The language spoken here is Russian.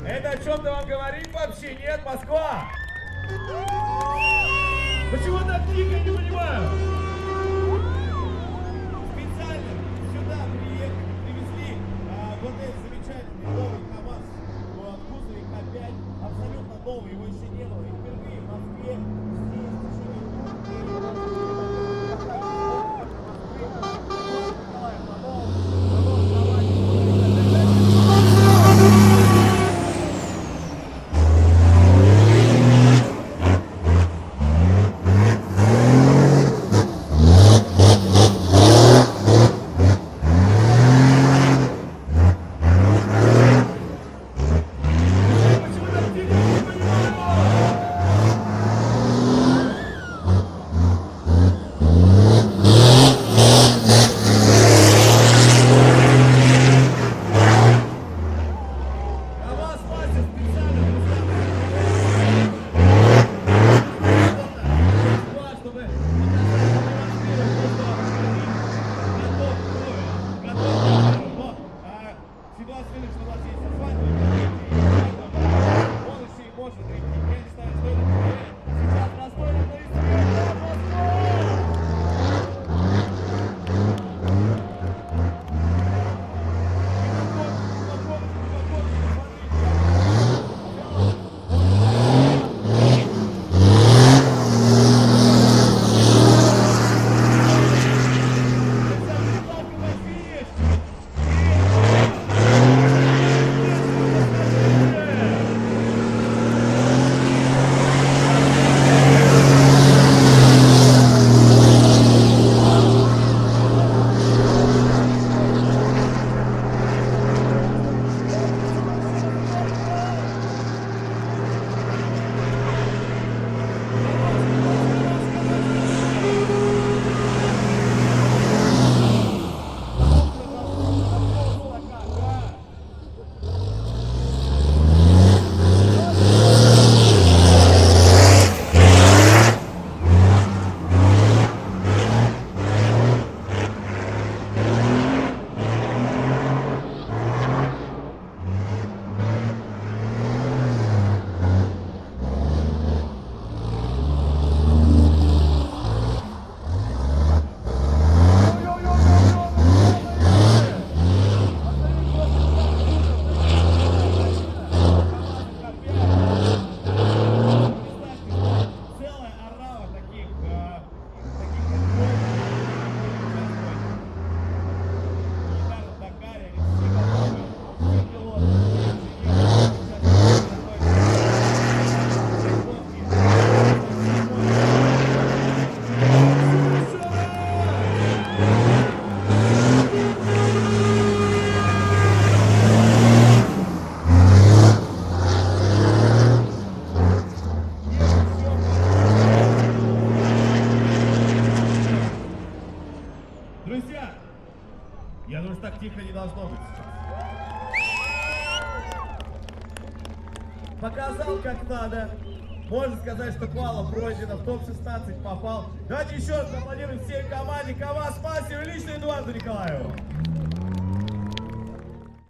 Это о чем-то вам говорит вообще? Нет, Москва? Почему так тихо, я не понимаю? Специально сюда привезли вот этот замечательный новый КамАЗ в кузове К5, абсолютно новый, его еще не было. И впервые в Москве Почему так тихо, я не понимаю? КамАЗ мастер специально, друзья, чтобы ситуация следует, что у вас есть асфальт, он еще и может идти. Я не знаю, что это человек. Сейчас настроено на целая орава таких Дакаре, все пилоты, Друзья, я думаю, что так тихо не должно быть сейчас. Показал как надо. Можно сказать, что квала пройдена, в топ-16 попал. Давайте еще раз аплодируем всей команде КамАЗ Мастер и лично Эдуарду Николаеву.